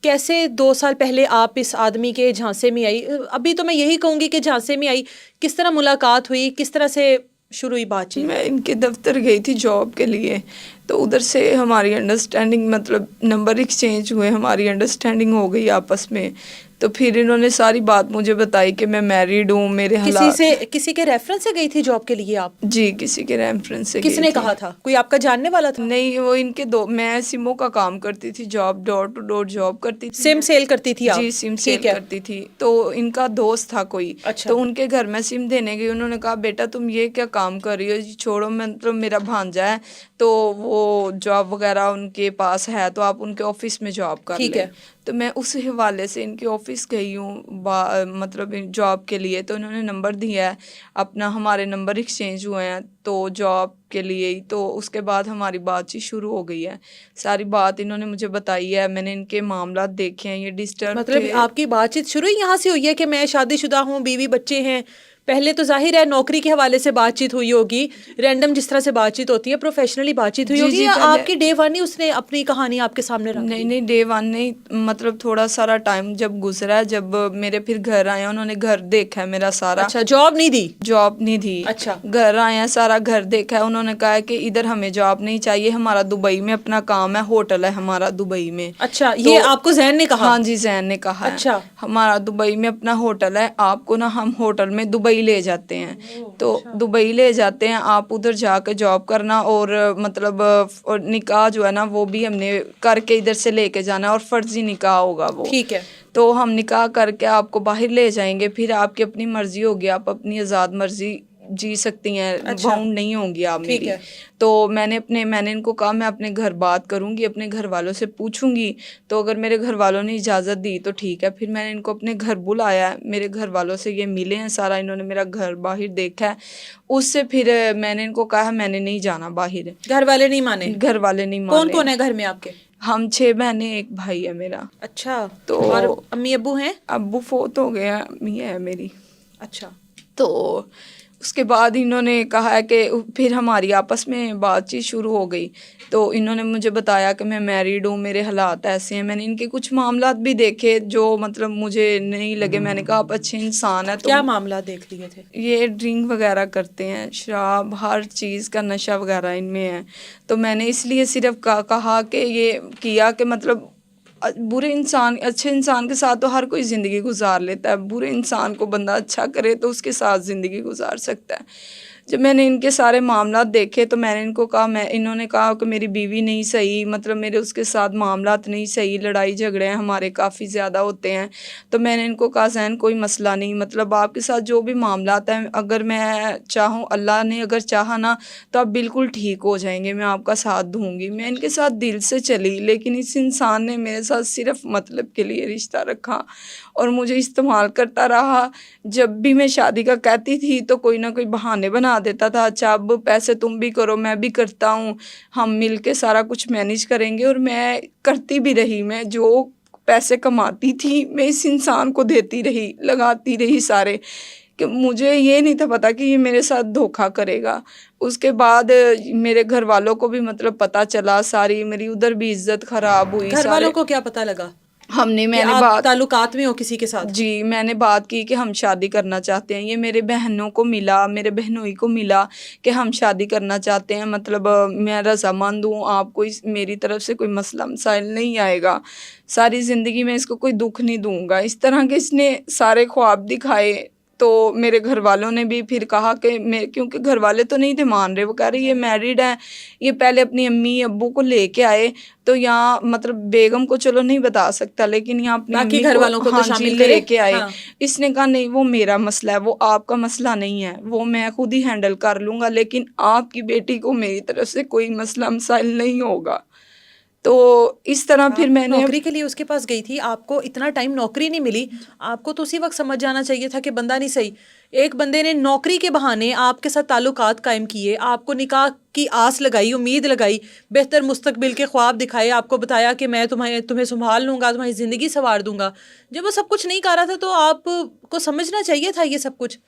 کیسے 2 سال پہلے آپ اس آدمی کے جھانسے میں آئی؟ ابھی تو میں یہی کہوں گی کہ جھانسے میں آئی، کس طرح ملاقات ہوئی، کس طرح سے شروع ہوئی بات چیت؟ میں ان کے دفتر گئی تھی جاب کے لیے، تو ادھر سے ہماری انڈرسٹینڈنگ مطلب نمبر ایکسچینج ہوئے، ہماری انڈرسٹینڈنگ ہو گئی آپس میں. تو پھر انہوں نے ساری بات مجھے بتائی کہ میں میریڈ ہوں، میرے حالات. کسی کے ریفرنس سے گئی تھی جاب کے لیے آپ؟ جی کسی کے ریفرنس سے کس گئی نے تھی. کہا تھا؟ کوئی آپ کا جاننے والا تھا؟ نہیں، وہ ان کے میں سموں کا کام کرتی تھی، job door to door job کرتی تھی. سم سیل کرتی تھی آپ؟ جی سم سیل ٹھیک ہے. کرتی تھی. تو ان کا دوست تھا کوئی، اچھا. تو ان کے گھر میں سم دینے گئی. انہوں نے کہا بیٹا تم یہ کیا کام کر رہی ہو، چھوڑو، مطلب میرا بھانجا ہے تو وہ جاب وغیرہ ان کے پاس ہے، تو آپ ان کے آفس میں جاب کر ٹھیک لیں. ہے. تو میں اس حوالے سے ان کے آفس گئی ہوں مطلب جاب کے لیے. تو انہوں نے نمبر دیا ہے اپنا، ہمارے نمبر ایکسچینج ہوئے ہیں تو جاب کے لیے ہی. تو اس کے بعد ہماری بات چیت شروع ہو گئی ہے. ساری بات انہوں نے مجھے بتائی ہے، میں نے ان کے معاملات دیکھے ہیں. یہ ڈسٹرب مطلب آپ کی بات چیت شروع یہاں سے ہوئی ہے کہ میں شادی شدہ ہوں، بیوی بچے ہیں؟ پہلے تو ظاہر ہے نوکری کے حوالے سے بات چیت ہوئی ہوگی، رینڈم جس طرح سے بات چیت ہوتی ہے پروفیشنلی بات چیت ہوئی جی ہوگی، جی یا پہلے آپ کی ڈے ون ہی اس نے اپنی کہانی آپ کے سامنے رکھ دی؟ نہیں ڈے ون نہیں، مطلب تھوڑا سارا ٹائم جب گزرا ہے، جب میرے پھر گھر آئے، انہوں نے گھر دیکھا ہے میرا سارا. اچھا، جاب نہیں دی؟ جاب نہیں دی. اچھا. گھر آئے ہیں، سارا گھر دیکھا ہے. انہوں نے کہا ہے کہ ادھر ہمیں جاب نہیں چاہیے، ہمارا دبئی میں اپنا کام ہے، ہوٹل ہے ہمارا دبئی میں. اچھا، یہ آپ کو زین نے کہا؟ ہاں جی زین نے کہا ہے. اچھا. ہمارا دبئی میں اپنا ہوٹل ہے، آپ کو نا ہم ہوٹل میں دبئی لے جاتے ہیں. تو دبئی لے جاتے ہیں، آپ ادھر جا کے جاب کرنا، اور مطلب نکاح جو ہے نا وہ بھی ہم نے کر کے ادھر سے لے کے جانا ہے، اور فرضی نکاح ہوگا وہ. ٹھیک ہے. تو ہم نکاح کر کے آپ کو باہر لے جائیں گے، پھر آپ کی اپنی مرضی ہوگی، آپ اپنی آزاد مرضی جی سکتی ہیں، باؤنڈ نہیں ہوں گی آپ میری. تو میں نے ان کو کہا میں اپنے گھر بات کروں گی، اپنے گھر والوں سے پوچھوں گی، تو اگر میرے گھر والوں نے اجازت دی تو ٹھیک ہے. پھر میں نے ان کو اپنے گھر بلایا ہے، میرے گھر والوں سے یہ ملے ہیں سارا، انہوں نے میرا گھر باہر دیکھا ہے. اس سے پھر میں نے ان کو کہا میں نے نہیں جانا باہر. گھر والے نہیں مانے؟ گھر والے نہیں مانے. کون کون ہے گھر میں آپ کے؟ ہم 6 بہنیں، ایک بھائی ہے میرا. اچھا. تو اور امی ابو ہیں؟ ابو فوت ہو گیا، امی ہے میری. اچھا. تو اس کے بعد انہوں نے کہا ہے کہ پھر ہماری آپس میں بات چیت شروع ہو گئی. تو انہوں نے مجھے بتایا کہ میں میریڈ ہوں، میرے حالات ایسے ہیں. میں نے ان کے کچھ معاملات بھی دیکھے جو مطلب مجھے نہیں لگے. میں نے کہا آپ اچھے انسان ہیں. تو کیا معاملات دیکھ لیے تھے؟ یہ ڈرنک وغیرہ کرتے ہیں، شراب، ہر چیز کا نشہ وغیرہ ان میں ہے. تو میں نے اس لیے صرف کہا کہ یہ کیا کہ مطلب برے انسان اچھے انسان کے ساتھ تو ہر کوئی زندگی گزار لیتا ہے، برے انسان کو بندہ اچھا کرے تو اس کے ساتھ زندگی گزار سکتا ہے. جب میں نے ان کے سارے معاملات دیکھے تو میں نے ان کو کہا، انہوں نے کہا کہ میری بیوی نہیں صحیح، مطلب میرے اس کے ساتھ معاملات نہیں صحیح، لڑائی جھگڑے ہیں ہمارے کافی زیادہ ہوتے ہیں. تو میں نے ان کو کہا زین کوئی مسئلہ نہیں، مطلب آپ کے ساتھ جو بھی معاملات ہیں، اگر میں چاہوں، اللہ نے اگر چاہا نا تو آپ بالکل ٹھیک ہو جائیں گے، میں آپ کا ساتھ دوں گی. میں ان کے ساتھ دل سے چلی، لیکن اس انسان نے میرے ساتھ صرف مطلب کے لیے رشتہ رکھا اور مجھے استعمال کرتا رہا. جب بھی میں شادی کا کہتی تھی تو کوئی نہ کوئی بہانے بنا دیتا تھا. اچھا اب پیسے تم بھی کرو، میں بھی کرتا ہوں، ہم مل کے سارا کچھ مینیج کریں گے. اور میں کرتی بھی رہی، میں جو پیسے کماتی تھی میں اس انسان کو دیتی رہی، لگاتی رہی سارے، کہ مجھے یہ نہیں تھا پتا کہ یہ میرے ساتھ دھوکا کرے گا. اس کے بعد میرے گھر والوں کو بھی مطلب پتہ چلا، ساری میری ادھر بھی عزت خراب ہوئی. گھر والوں کو کیا پتہ لگا؟ میں نے آپ بات تعلقات میں ہو کسی کے ساتھ؟ جی میں نے بات کی کہ ہم شادی کرنا چاہتے ہیں. یہ میرے بہنوں کو ملا، میرے بہنوئی کو ملا کہ ہم شادی کرنا چاہتے ہیں، مطلب میں رضامند ہوں، آپ کو میری طرف سے کوئی مسئلہ مسائل نہیں آئے گا، ساری زندگی میں اس کو کوئی دکھ نہیں دوں گا. اس طرح کے اس نے سارے خواب دکھائے. تو میرے گھر والوں نے بھی پھر کہا کہ کیونکہ گھر والے تو نہیں تھے مان رہے، وہ کہہ رہے یہ میریڈ ہے. یہ پہلے اپنی امی ابو کو لے کے آئے، تو یہاں مطلب بیگم کو چلو نہیں بتا سکتا، لیکن یہاں اپنی باقی امی گھر کو والوں تو ہاں جی شامل لے کرے. کے آئے. ہاں. اس نے کہا نہیں وہ میرا مسئلہ ہے، وہ آپ کا مسئلہ نہیں ہے، وہ میں خود ہی ہینڈل کر لوں گا، لیکن آپ کی بیٹی کو میری طرف سے کوئی مسئلہ مسائل نہیں ہوگا. تو اس طرح پھر میں نے نوکری کے لیے اس کے پاس گئی تھی، آپ کو اتنا ٹائم نوکری نہیں ملی، آپ کو تو اسی وقت سمجھ جانا چاہیے تھا کہ بندہ نہیں صحیح. ایک بندے نے نوکری کے بہانے آپ کے ساتھ تعلقات قائم کیے، آپ کو نکاح کی آس لگائی، امید لگائی، بہتر مستقبل کے خواب دکھائے، آپ کو بتایا کہ میں تمہیں سنبھال لوں گا، تمہاری زندگی سنوار دوں گا. جب وہ سب کچھ نہیں کر رہا تھا تو آپ کو سمجھنا چاہیے تھا یہ سب کچھ.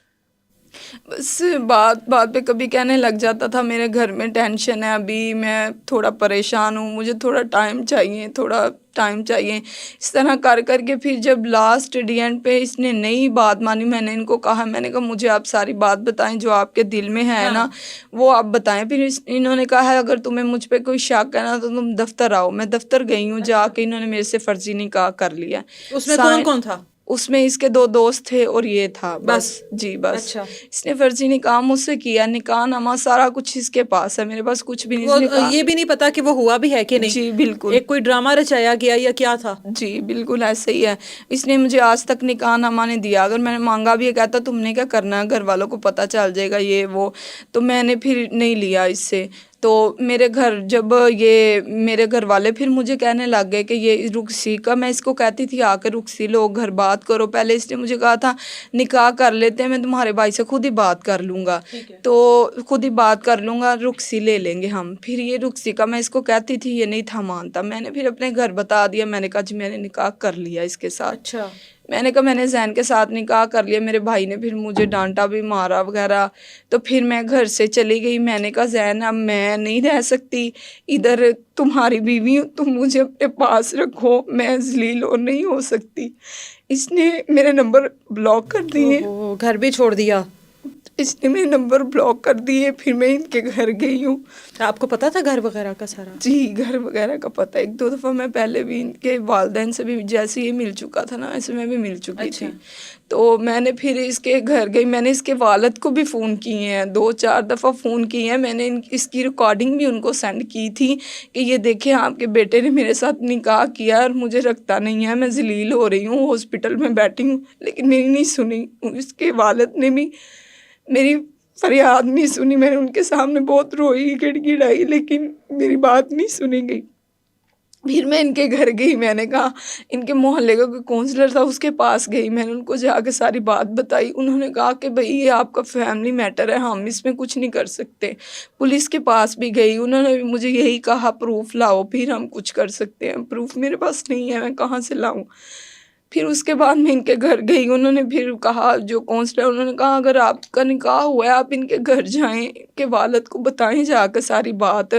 بس بات بات پہ کبھی کہنے لگ جاتا تھا میرے گھر میں ٹینشن ہے ابھی، میں تھوڑا پریشان ہوں، مجھے تھوڑا ٹائم چاہیے، تھوڑا ٹائم چاہیے، اس طرح کر کر کے پھر جب لاسٹ ڈی اینڈ پہ اس نے نئی بات مانی، میں نے ان کو کہا، میں نے کہا مجھے آپ ساری بات بتائیں جو آپ کے دل میں ہے نا وہ آپ بتائیں۔ پھر انہوں نے کہا ہے اگر تمہیں مجھ پہ کوئی شک ہے نا تو تم دفتر آؤ۔ میں دفتر گئی ہوں، جا کے انہوں نے میرے سے فرضی نکاح کر لیا۔ اس میں کون کون تھا؟ اس میں اس کے 2 دوست تھے اور یہ تھا بس جی بس۔ اچھا، اس نے فرضی نکاح مجھ سے کیا، نکاح نامہ سارا کچھ اس کے پاس ہے، میرے پاس کچھ بھی نہیں۔ وہ اس نے کہا یہ بھی نہیں پتا کہ وہ ہوا بھی ہے کہ نہیں؟ جی بالکل، ایک کوئی ڈرامہ رچایا گیا یا کیا تھا؟ جی بالکل ایسے ہی ہے۔ اس نے مجھے آج تک نکاح نامہ نہیں دیا، اگر میں نے مانگا بھی ہے کہتا تم نے کیا کرنا ہے، گھر والوں کو پتہ چل جائے گا یہ وہ، تو میں نے پھر نہیں لیا اس سے۔ تو میرے گھر جب یہ میرے گھر والے پھر مجھے کہنے لگ گئے کہ یہ رخصی کا، میں اس کو کہتی تھی آ کے رخصی لو گھر بات کرو، پہلے اس نے مجھے کہا تھا نکاح کر لیتے ہیں، میں تمہارے بھائی سے خود ہی بات کر لوں گا، تو خود ہی بات کر لوں گا، رخصی لے لیں گے ہم۔ پھر یہ رخصی کا میں اس کو کہتی تھی، یہ نہیں تھا مانتا، میں نے پھر اپنے گھر بتا دیا، میں نے کہا جی میں نے نکاح کر لیا اس کے ساتھ۔ اچھا، میں نے کہا میں نے زین کے ساتھ نکاح کر لیا، میرے بھائی نے پھر مجھے ڈانٹا بھی، مارا وغیرہ، تو پھر میں گھر سے چلی گئی۔ میں نے کہا زین اب میں نہیں رہ سکتی ادھر، تمہاری بیوی ہوں، تم مجھے اپنے پاس رکھو، میں ذلیل اور نہیں ہو سکتی۔ اس نے میرے نمبر بلاک کر دیے، گھر بھی چھوڑ دیا؟ اس نے میرے نمبر بلاک کر دیے۔ پھر میں ان کے گھر گئی ہوں۔ آپ کو پتا تھا گھر وغیرہ کا سارا؟ جی گھر وغیرہ کا پتہ، 1-2 دفعہ میں پہلے بھی ان کے والدین سے بھی جیسے یہ مل چکا تھا نا ایسے میں بھی مل چکی تھی۔ تو میں نے پھر اس کے گھر گئی، میں نے اس کے والد کو بھی فون کیے ہیں، 2-4 دفعہ فون کیے ہیں، میں نے اس کی ریکارڈنگ بھی ان کو سینڈ کی تھی کہ یہ دیکھیں آپ کے بیٹے نے میرے ساتھ نکاح کیا اور مجھے رکھتا نہیں ہے، میں ذلیل ہو رہی ہوں، ہاسپٹل میں بیٹھی ہوں، لیکن میری نہیں سنی۔ اس کے والد نے بھی میری فریاد نہیں سنی، میں نے ان کے سامنے بہت روئی گڑگڑائی، لیکن میری بات نہیں سنی گئی۔ پھر میں ان کے گھر گئی، میں نے کہا ان کے محلے کا کوئی کونسلر تھا اس کے پاس گئی، میں نے ان کو جا کے ساری بات بتائی۔ انہوں نے کہا کہ بھئی یہ آپ کا فیملی میٹر ہے، ہم اس میں کچھ نہیں کر سکتے۔ پولیس کے پاس بھی گئی، انہوں نے بھی مجھے یہی کہا پروف لاؤ پھر ہم کچھ کر سکتے ہیں۔ پروف میرے پاس نہیں ہے، میں کہاں سے لاؤں؟ پھر اس کے بعد میں ان کے گھر گئی، انہوں نے پھر کہا جو کونسلر، انہوں نے کہا اگر آپ کا نکاح ہوا ہے آپ ان کے گھر جائیں، کہ والد کو بتائیں جا کے ساری بات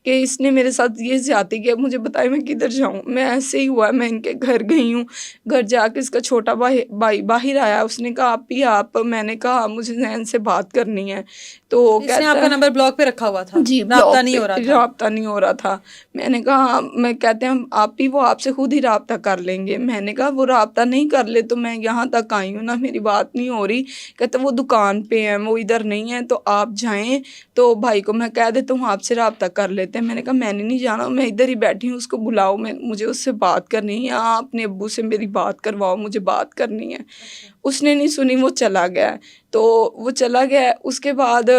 کہ اس نے میرے ساتھ یہ زیادتی کیا، مجھے بتائیں میں کدھر جاؤں۔ میں ایسے ہی ہوا، میں ان کے گھر گئی ہوں، گھر جا کے اس کا چھوٹا بھائی باہر آیا، اس نے کہا آپ، میں نے کہا مجھے زین سے بات کرنی ہے، تو اس نے آپ کا نمبر بلاک پہ رکھا ہوا تھا؟ جی رابطہ نہیں ہو رہا تھا؟ رابطہ نہیں ہو رہا تھا۔ میں نے کہا میں کہتے ہیں آپ ہی، وہ آپ سے خود ہی رابطہ کر لیں گے۔ میں نے کہا وہ رابطہ نہیں کر لے تو میں یہاں تک آئی ہوں نا، میری بات نہیں ہو رہی۔ کہتے وہ دکان پہ ہیں، وہ ادھر نہیں ہیں، تو آپ جائیں تو بھائی کو میں کہہ دیتا ہوں آپ سے رابطہ کر لیتے ہیں۔ میں نے کہا میں نے نہیں جانا، میں ادھر ہی بیٹھی ہوں، اس کو بلاؤ، مجھے اس سے بات کرنی ہے، آپ اپنے ابو سے میری بات کرواؤ، مجھے بات کرنی ہے۔ اس نے نہیں سنی، وہ چلا گیا۔ تو وہ چلا گیا، اس کے بعد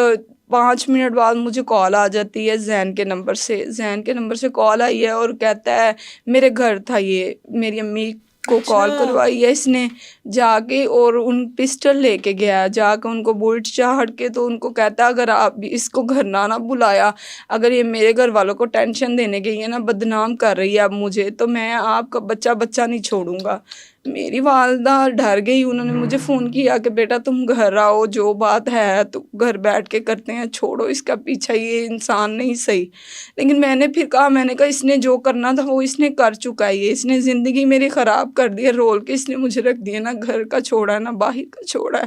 5 منٹ بعد مجھے کال آ جاتی ہے زین کے نمبر سے کال آئی ہے اور کہتا ہے میرے گھر تھا، یہ میری امی کو کال کروائی ہے اس نے جا کے، اور ان پسٹل لے کے گیا جا کے ان کو بلٹ چاڑ کے، تو ان کو کہتا ہے اگر آپ اس کو گھر نہ بلایا، اگر یہ میرے گھر والوں کو ٹینشن دینے گئی ہے نا، بدنام کر رہی ہے اب مجھے، تو میں آپ کا بچہ نہیں چھوڑوں گا۔ میری والدہ ڈر گئی، انہوں نے مجھے فون کیا کہ بیٹا تم گھر آؤ، جو بات ہے تو گھر بیٹھ کے کرتے ہیں، چھوڑو اس کا پیچھا، یہ انسان نہیں صحیح۔ لیکن میں نے پھر کہا، میں نے کہا اس نے جو کرنا تھا وہ اس نے کر چکا ہے، اس نے زندگی میری خراب کر دی ہے، رول کے اس نے مجھے رکھ دیا، نہ گھر کا چھوڑا ہے نہ باہر کا چھوڑا ہے،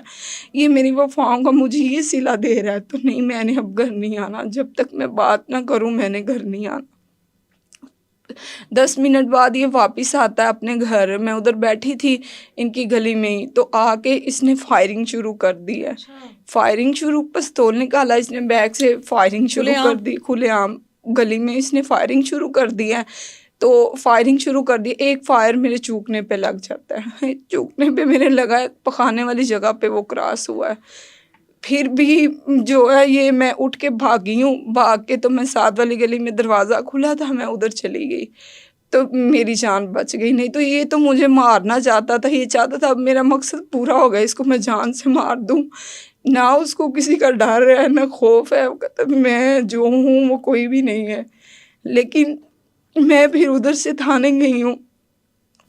یہ میری وفاؤں کا مجھے یہ صلہ دے رہا ہے، تو نہیں میں نے اب گھر نہیں آنا، جب تک میں بات نہ کروں میں نے گھر نہیں آنا۔ 10 منٹ بعد یہ واپس آتا ہے اپنے گھر، میں ادھر بیٹھی تھی ان کی گلی میں ہی، تو آ کے اس نے فائرنگ شروع کر دی ہے۔ پستول نکالا اس نے بیگ سے، فائرنگ شروع کر دی کھلے عام گلی میں، اس نے فائرنگ شروع کر دی ہے۔ تو فائرنگ شروع کر دی، ایک فائر میرے چوکنے پہ لگ جاتا ہے، چوکنے پہ میرے لگا ہے، پخانے والی جگہ پہ وہ کراس ہوا ہے۔ پھر بھی جو ہے یہ میں اٹھ کے بھاگی ہوں، بھاگ کے تو میں ساتھ والی گلی میں دروازہ کھلا تھا، میں ادھر چلی گئی تو میری جان بچ گئی، نہیں تو یہ تو مجھے مارنا چاہتا تھا، یہ چاہتا تھا اب میرا مقصد پورا ہو گیا، اس کو میں جان سے مار دوں، نہ اس کو کسی کا ڈر ہے نہ خوف ہے، وہ کہتا میں جو ہوں وہ کوئی بھی نہیں ہے۔ لیکن میں پھر ادھر سے تھانے گئی ہوں،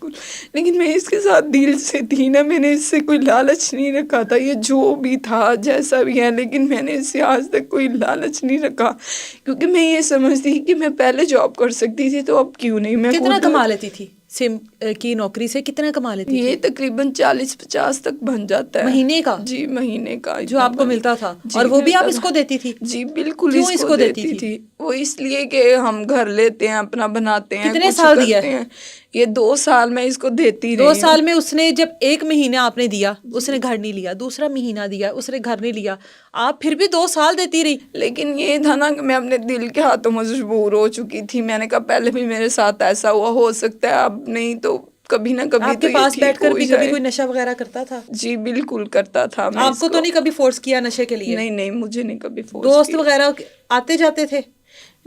بالکل، لیکن میں اس کے ساتھ دل سے تھی نا، میں نے اس سے کوئی لالچ نہیں رکھا تھا، یہ جو بھی تھا جیسا بھی ہے، لیکن میں نے اس سے آج تک کوئی لالچ نہیں رکھا، کیونکہ میں یہ سمجھتی کہ میں پہلے جاب کر سکتی تھی تو اب کیوں نہیں. میں کتنا خود کما لیتی تھی سم کی نوکری سے؟ کتنا کما لیتی یہ تھی تقریباً 40-50 تک بن جاتا ہے مہینے کا؟ جی مہینے کا جو اتنا آپ کو ملتا تھا، اور وہ بھی آپ اس کو دیتی تھی؟ جی بالکل کیوں اس کو دیتی تھی. وہ اس لیے کہ ہم گھر لیتے ہیں اپنا، بناتے ہیں، کتنے کچھ سال دیا کرتے ہیں. یہ 2 سال میں اس کو دیتی 2 رہی ہوں. سال میں اس نے جب ایک مہینہ آپ نے دیا اس نے گھر نہیں لیا، دوسرا مہینہ دیا اس نے گھر نہیں لیا، آپ پھر بھی 2 سال دیتی رہی. لیکن یہ تھا نا کہ میں اپنے دل کے ہاتھوں مجبور ہو چکی تھی. میں نے کہا پہلے بھی میرے ساتھ ایسا ہوا، ہو سکتا ہے اب نہیں تو کبھی نہ کبھی آپ تو کے یہ پاس ٹھیک بیٹھ کر ہو ہی بھی کبھی جائے. کوئی نشہ وغیرہ کرتا تھا؟ جی بالکل کرتا تھا. میں آپ کو تو نہیں کبھی فورس کیا نشے کے لیے؟ نہیں مجھے نہیں کبھی فورس دوست کیا. وغیرہ آتے جاتے تھے؟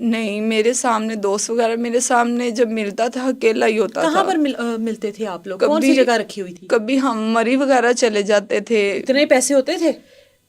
نہیں میرے سامنے دوست وغیرہ میرے سامنے جب ملتا تھا اکیلا ہی ہوتا تھا. کہاں پر ملتے تھے آپ لوگ؟ کون سی جگہ رکھی ہوئی تھی؟ کبھی ہم مری وغیرہ چلے جاتے تھے. اتنے پیسے ہوتے تھے؟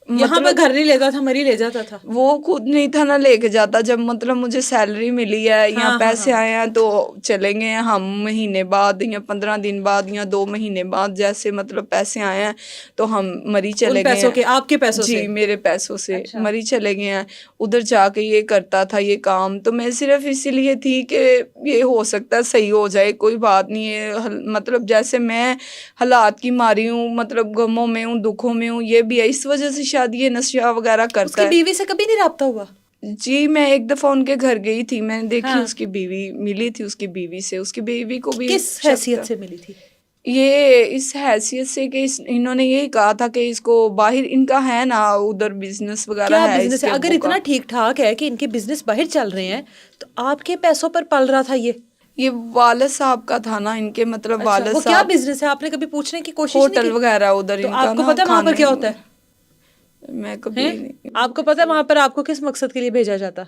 یہاں پہ گھر نہیں لیتا تھا، مری لے جاتا تھا؟ وہ خود نہیں تھا نا لے کے جاتا. جب مطلب مجھے سیلری ملی ہے یا پیسے آئے ہیں تو چلیں گے ہم مہینے بعد یا 15 دن بعد یا 2 مہینے بعد، جیسے مطلب پیسے آئے ہیں تو ہم مری چلے گئے ہیں. آپ کے پیسوں سے؟ جی میرے پیسوں سے مری چلے گئے ہیں. ادھر جا کے یہ کرتا تھا یہ کام. تو میں صرف اسی لیے تھی کہ یہ ہو سکتا ہے صحیح ہو جائے، کوئی بات نہیں ہے. مطلب جیسے میں حالات کی ماری ہوں، مطلب غموں میں ہوں، دکھوں میں ہوں، یہ بھی ہے اس وجہ سے شاید یہ نشہ وغیرہ کرتا ہے. اس کی بیوی سے کبھی نہیں رابطہ ہوا؟ جی میں ایک دفعہ ان کے گھر گئی تھی، میں نے دیکھی اس کی بیوی ملی تھی اس کی بیوی سے. اس کی بیوی کو بھی کس حیثیت سے ملی تھی؟ یہ اس حیثیت سے کہ انہوں نے یہی کہا تھا کہ اس کو باہر ان کا ہے نا ادھر بزنس وغیرہ کیا ہے. بزنس ہے؟ اگر اتنا ٹھیک ٹھاک ہے کہ ان کے بزنس باہر چل رہے ہیں تو آپ کے پیسوں پر پل رہا تھا یہ والد صاحب کا تھا نا ان کے، مطلب والد صاحب. وہ کیا بزنس ہے؟ آپ نے کبھی پوچھنے کی کوشش نہیں کی؟ ہوٹل وغیرہ ادھر تو ان کا. آپ کو پتہ ہے وہاں پر کیا ہوتا ہے؟ میں کبھی نہیں. آپ کو پتہ ہے وہاں پر آپ کو کس مقصد کے لیے بھیجا جاتا؟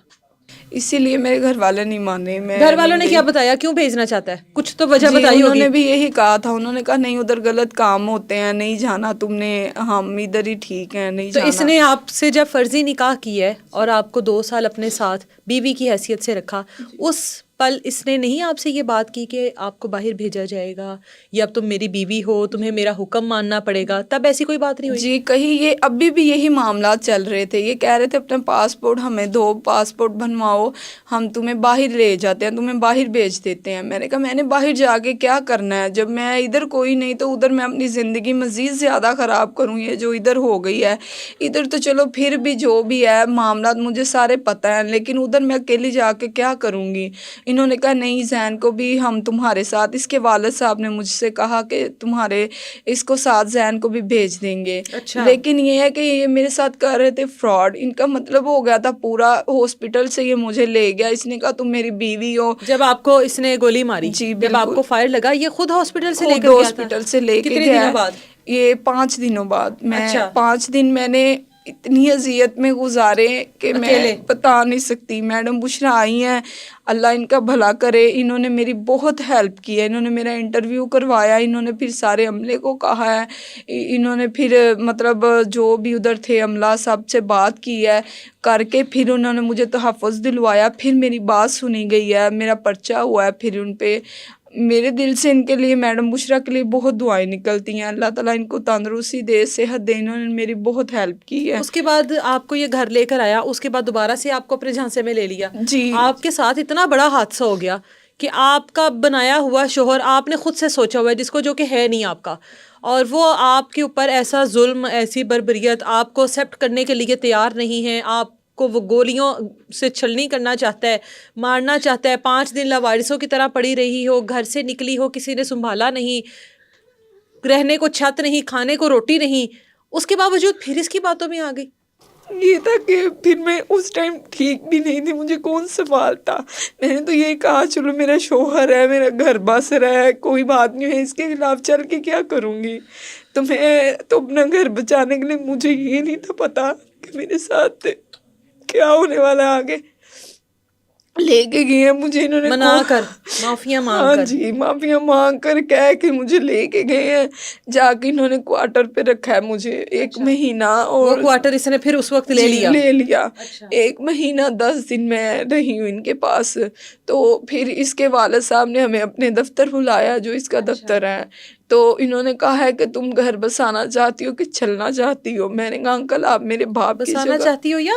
اسی لیے میرے گھر والے نہیں مانے. گھر والوں نے کیا بتایا کیوں بھیجنا چاہتا ہے؟ کچھ تو وجہ بتائی ہوگی. انہوں نے بھی یہی کہا تھا. انہوں نے کہا نہیں ادھر غلط کام ہوتے ہیں، نہیں جانا تم نے، ہم ادھر ہی ٹھیک ہیں، نہیں جانا. تو اس نے آپ سے جب فرضی نکاح کی ہے اور آپ کو 2 سال اپنے ساتھ بیوی کی حیثیت سے رکھا، اس پل اس نے نہیں آپ سے یہ بات کی کہ آپ کو باہر بھیجا جائے گا یا اب تم میری بیوی ہو، تمہیں میرا حکم ماننا پڑے گا؟ تب ایسی کوئی بات نہیں ہوئی؟ جی کہیں یہ ابھی بھی یہی معاملات چل رہے تھے. یہ کہہ رہے تھے اپنا پاسپورٹ ہمیں دو، پاسپورٹ بنواؤ، ہم تمہیں باہر لے جاتے ہیں، تمہیں باہر بھیج دیتے ہیں. میں نے کہا میں نے باہر جا کے کیا کرنا ہے جب میں ادھر کوئی نہیں، تو ادھر میں اپنی زندگی مزید زیادہ خراب کروں. یہ جو ادھر ہو گئی ہے، ادھر تو چلو پھر بھی جو بھی ہے معاملات مجھے سارے پتہ ہیں، لیکن ادھر میں اکیلی جا کے کیا کروں گی. انہوں نے کہا نہیں زین کو بھی ہم تمہارے ساتھ، اس کے والد صاحب نے مجھ سے کہا کہ تمہارے اس کو ساتھ زین کو بھی بھیج دیں گے. لیکن یہ ہے کہ یہ میرے ساتھ کر رہے تھے فراڈ. ان کا مطلب ہو گیا تھا پورا ہاسپٹل سے یہ مجھے لے گیا. اس نے کہا تم میری بیوی ہو. جب آپ کو اس نے گولی ماری، جی جب آپ بالکل. کو فائر لگا، یہ خود ہاسپٹل سے لے خود کر گیا تھا؟ ہاسپٹل سے لے کے کتنے گیا. دنوں بعد؟ یہ 5 دنوں بعد. میں 5 دن میں نے اتنی اذیت میں گزارے کہ میں بتا نہیں سکتی. میڈم بشرا آئی ہیں، اللہ ان کا بھلا کرے، انہوں نے میری بہت ہیلپ کی ہے. انہوں نے میرا انٹرویو کروایا، انہوں نے پھر سارے عملے کو کہا ہے، انہوں نے پھر مطلب جو بھی ادھر تھے عملہ سب سے بات کی ہے کر کے، پھر انہوں نے مجھے تحفظ دلوایا، پھر میری بات سنی گئی ہے، میرا پرچہ ہوا ہے. پھر ان پہ میرے دل سے ان کے لیے، میڈم بشرا کے لیے بہت دعائیں نکلتی ہیں. اللہ تعالیٰ ان کو تندرستی دے، صحت دے. انہوں نے میری بہت ہیلپ کی ہے. اس کے بعد آپ کو یہ گھر لے کر آیا، اس کے بعد دوبارہ سے آپ کو اپنے جھانسے میں لے لیا. جی آپ کے ساتھ اتنا بڑا حادثہ ہو گیا کہ آپ کا بنایا ہوا شوہر آپ نے خود سے سوچا ہوا ہے، جس کو جو کہ ہے نہیں آپ کا، اور وہ آپ کے اوپر ایسا ظلم، ایسی بربریت آپ کو ایکسیپٹ کرنے کے لیے تیار نہیں ہے. آپ کو وہ گولیوں سے چھلنی کرنا چاہتا ہے، مارنا چاہتا ہے. 5 دن لاوارثوں کی طرح پڑی رہی ہو، گھر سے نکلی ہو، کسی نے سنبھالا نہیں، رہنے کو چھت نہیں، کھانے کو روٹی نہیں، اس کے باوجود پھر اس کی باتوں میں آ گئی. یہ تھا کہ پھر میں اس ٹائم ٹھیک بھی نہیں تھی، مجھے کون سنبھالتا. میں نے تو یہی کہا چلو میرا شوہر ہے، میرا گھر بس رہا ہے، کوئی بات نہیں ہے، اس کے خلاف چل کے کیا کروں گی. تو میں تو اپنا گھر بچانے کے لیے، مجھے یہ نہیں تھا پتا کہ میرے ساتھ کیا ہونے والا آگے. لے کے گئے ہیں مجھے انہوں نے منا کر، معافیاں مانگ ہاں کر. جی معافیاں مانگ کر کہہ کے مجھے لے کے گئے ہیں. جا کے انہوں نے کوارٹر پہ رکھا ہے مجھے 1 مہینہ. وہ اور کوارٹر اس نے پھر اس وقت لے جی لیا. لے لیا. اچھا. 1 مہینہ 10 دن میں رہی ہوں ان کے پاس. تو پھر اس کے والد صاحب نے ہمیں اپنے دفتر بلایا جو اس کا دفتر ہے. تو انہوں نے کہا ہے کہ تم گھر بسانا چاہتی ہو کہ چلنا چاہتی ہو. میں نے کہا انکل آپ میرے باپ کی بسانا جگہ چاہتی ہو یا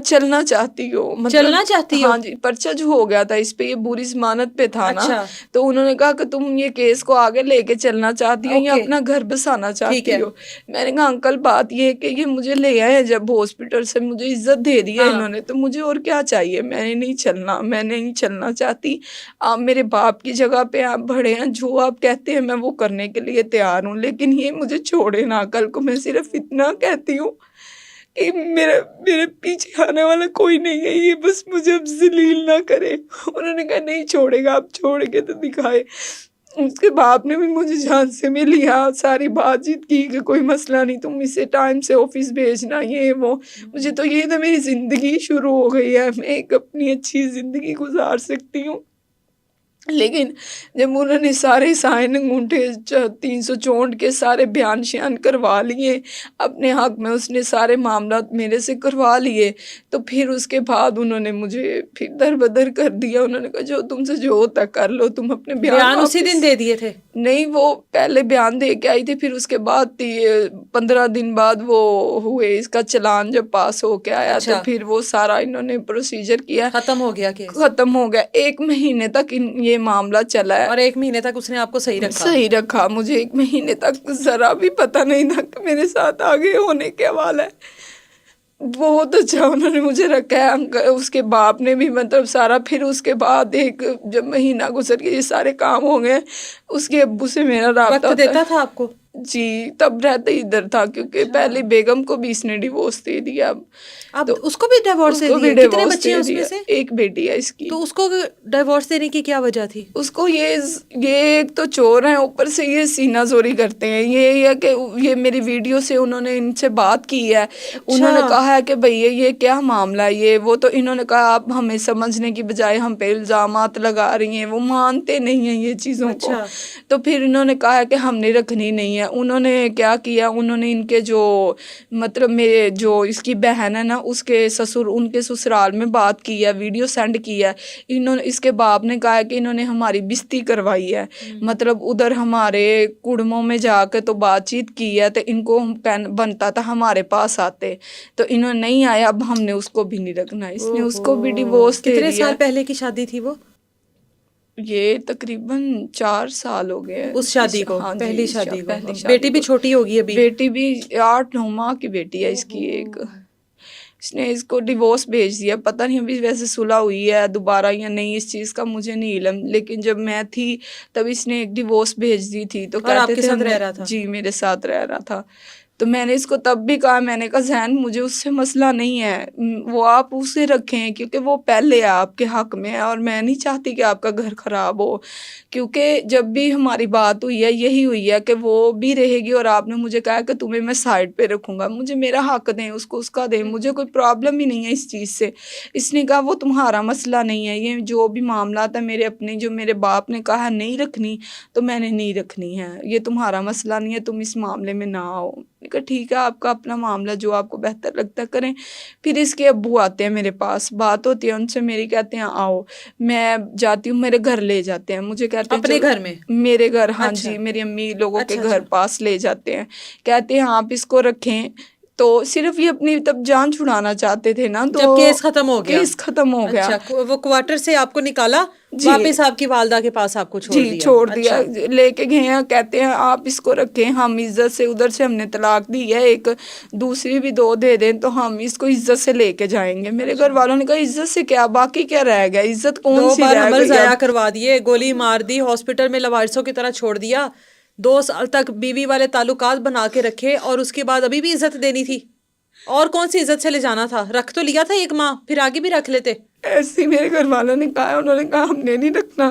چلنا چاہتی ہو. مطلب چلنا چاہتی ہو؟ ہاں جی پرچہ جو ہو گیا تھا اس پہ یہ بری ضمانت پہ تھا نا. اچھا. تو انہوں نے کہا کہ تم یہ کیس کو آگے لے کے چلنا چاہتی ہو یا اوکے. اپنا گھر بسانا ٹھیک چاہتی ہے. ہو. میں نے کہا انکل بات یہ ہے کہ یہ مجھے لے آئے ہیں جب ہاسپٹل سے, مجھے عزت دے دی ہے انہوں نے, تو مجھے اور کیا چاہیے. میں نے نہیں چلنا, میں نہیں چلنا چاہتی. آپ میرے باپ کی جگہ پہ آپ بڑے ہیں, جو آپ کہتے ہیں میں وہ کرنے کے لیے تیار ہوں, لیکن یہ مجھے چھوڑے نہ. کل کو میں صرف اتنا کہتی ہوں کہ میرے پیچھے آنے والا کوئی نہیں ہے, یہ بس مجھے اب ذلیل نہ کرے. انہوں نے کہا نہیں چھوڑے گا, آپ چھوڑ کے تو دکھائے. اس کے باپ نے بھی مجھے جان سے میں لیا, ساری بات چیت کی کہ کوئی مسئلہ نہیں, تم اسے ٹائم سے آفس بھیجنا, یہ وہ. مجھے تو یہ تھا میری زندگی شروع ہو گئی ہے, میں ایک اپنی اچھی زندگی گزار سکتی ہوں. لیکن جب انہوں نے سارے سائن انگوٹھے 364 کے سارے بیان شیان کروا لیے اپنے حق میں, اس نے سارے معاملات میرے سے کروا لیے, تو پھر اس کے بعد انہوں نے مجھے پھر در بدر کر دیا. انہوں نے کہا جو تم سے جو ہوتا کر لو, تم اپنے بیان اسی دن دے دیے تھے؟ نہیں, وہ پہلے بیان دے کے آئی تھی, پھر اس کے بعد 15 دن بعد وہ ہوئے, اس کا چلان جب پاس ہو کے آیا تو پھر وہ سارا انہوں نے پروسیجر کیا, ختم ہو گیا کیس. ختم ہو گیا. 1 مہینے تک یہ معاملہ چلا ہے. اور 1 مہینے تک اس نے آپ کو صحیح رکھا. مجھے 1 مہینے تک ذرا بھی پتہ نہیں تھا کہ میرے ساتھ آگے ہونے کے حوالہ ہے. بہت اچھا انہوں نے مجھے رکھا ہے. اس کے باپ نے بھی مطلب سارا, پھر اس کے بعد جب مہینہ گزر کے یہ سارے کام ہو گئے, اس کے ابو سے میرا رابطہ وقت دیتا تھا آپ کو؟ جی تب رہتے ادھر تھا, کیونکہ پہلے بیگم کو بھی اس نے ڈیورس دے دیا. اب اس کو بھی ڈیورس دے دیا؟ کتنے بچے ہیں اس میں سے؟ 1 بیٹی ہے اس کی. تو اس کو ڈیورس دینے کی کیا وجہ تھی؟ اس کو یہ ایک تو چور ہیں, اوپر سے یہ سینہ زوری کرتے ہیں. یہ ہے کہ یہ میری ویڈیو سے انہوں نے ان سے بات کی ہے. انہوں نے کہا ہے کہ بھئی یہ کیا معاملہ ہے یہ وہ, تو انہوں نے کہا آپ ہمیں سمجھنے کی بجائے ہم پہ الزامات لگا رہی ہیں. وہ مانتے نہیں ہیں یہ چیزوں کو. تو پھر انہوں نے کہا کہ ہم نے رکھنی نہیں ہے. انہوں نے کیا کیا, انہوں نے ان کے جو مطلب میرے جو اس کی بہن ہے نا, اس کے ان کے سسرال میں بات کی ہے, ویڈیو سینڈ کی ہے. انہوں نے اس کے باپ نے کہا کہ انہوں نے ہماری بستی کروائی ہے, مطلب ادھر ہمارے کڑموں میں جا کے تو بات چیت کی ہے, تو ان کو بنتا تھا ہمارے پاس آتے, تو انہوں نے نہیں آیا. اب ہم نے اس کو بھی نہیں رکھنا, اس نے اس کو بھی ڈیورس دے دیا. کتنے سال پہلے کی شادی تھی وہ؟ یہ تقریباً 4 سال ہو گئے اس شادی کو. ہاں پہلی شادی کو. بیٹی بھی چھوٹی ہوگی ابھی؟ بیٹی بھی 8-9 ماہ کی بیٹی ہے اس کی ایک. اس نے اس کو ڈیورس بھیج دیا. پتہ نہیں ابھی ویسے صلح ہوئی ہے دوبارہ یا نہیں, اس چیز کا مجھے نہیں علم, لیکن جب میں تھی تب اس نے ایک ڈیورس بھیج دی تھی. تو اور آپ کے ساتھ رہ رہا تھا؟ جی میرے ساتھ رہ رہا تھا. تو میں نے اس کو تب بھی کہا, میں نے کہا ذہن مجھے اس سے مسئلہ نہیں ہے, وہ آپ اسے رکھیں کیونکہ وہ پہلے آپ کے حق میں ہے, اور میں نہیں چاہتی کہ آپ کا گھر خراب ہو, کیونکہ جب بھی ہماری بات ہوئی ہے یہی ہوئی ہے کہ وہ بھی رہے گی, اور آپ نے مجھے کہا کہ تمہیں میں سائڈ پہ رکھوں گا. مجھے میرا حق دیں, اس کو اس کا دیں, مجھے کوئی پرابلم ہی نہیں ہے اس چیز سے. اس نے کہا وہ تمہارا مسئلہ نہیں ہے, یہ جو بھی معاملات ہیں میرے اپنے, جو میرے باپ نے کہا نہیں رکھنی تو میں نے نہیں رکھنی ہے, یہ تمہارا مسئلہ نہیں ہے, تم اس معاملے میں نہ آؤ. کہا ٹھیک ہے آپ کا اپنا معاملہ, جو آپ کو بہتر لگتا ہے کریں. پھر اس کے ابو آتے ہیں میرے پاس, بات ہوتی ہے ان سے میری, کہتے ہیں آؤ. میں جاتی ہوں, میرے گھر لے جاتے ہیں مجھے, کہتے ہیں اپنے گھر میں؟ میرے گھر, ہاں جی میری امی لوگوں کے گھر پاس لے جاتے ہیں. کہتے ہیں آپ اس کو رکھیں. تو صرف یہ اپنی تب جان چھڑانا چاہتے تھے نا, تو جب کیس ختم ہو گیا. کیس ختم ہو گیا. اچھا, وہ کوارٹر سے آپ کو نکالا, واپس آپ کی والدہ کے پاس آپ کو چھوڑ دیا. لے کے گئے ہیں, کہتے ہیں آپ اس کو رکھیں, ہم عزت سے, ادھر سے ہم نے طلاق دی ہے, ایک دوسری بھی 2 دے دیں تو ہم اس کو عزت سے لے کے جائیں گے. میرے گھر والوں نے کہا عزت سے کیا, باقی کیا رہ گیا, عزت کون سی رہ گئی. 2 بار حمل ضائع کروا دیے, گولی مار دی, ہاسپٹل میں لوارسوں کی طرح چھوڑ دیا, 2 سال تک بیوی والے تعلقات بنا کے رکھے, اور اس کے بعد ابھی بھی عزت دینی تھی. اور کون سی عزت سے لے جانا تھا؟ رکھ تو لیا تھا 1 ماہ, پھر آگے بھی رکھ لیتے. ایسے میرے گھر والوں نے کہا, انہوں نے کہا ہم نے نہیں رکھنا.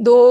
2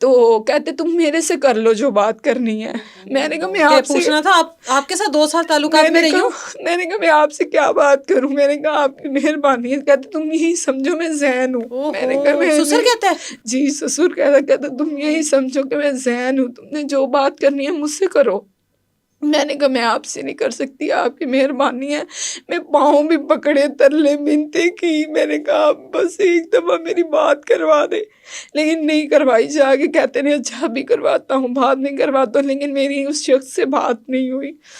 تو کہتے تم میرے سے کر لو جو بات کرنی ہے. میں نے کہا میں کہ آپ سے پوچھنا تھا آپ کے ساتھ 2 سال تعلقات میں رہی ہوں. میں نے کہا میں آپ سے کیا بات کروں. میں نے کہا آپ کی مہربانی ہے. کہتے تم یہی سمجھو میں زین ہوں. میں نے کہا سسر کہتا ہے جی سسر کہتا تم یہی سمجھو کہ میں زین ہوں, تم نے جو بات کرنی ہے مجھ سے کرو. میں نے کہا میں آپ سے نہیں کر سکتی, آپ کی مہربانی ہے. میں پاؤں بھی پکڑے, ترلے منتیں کی. میں نے کہا بس ایک دفعہ میری بات کروا دے, لیکن نہیں کروائی. جا کے کہتے نہیں اچھا ابھی کرواتا ہوں, بعد میں کرواتا ہوں. لیکن میری اس شخص سے بات نہیں ہوئی.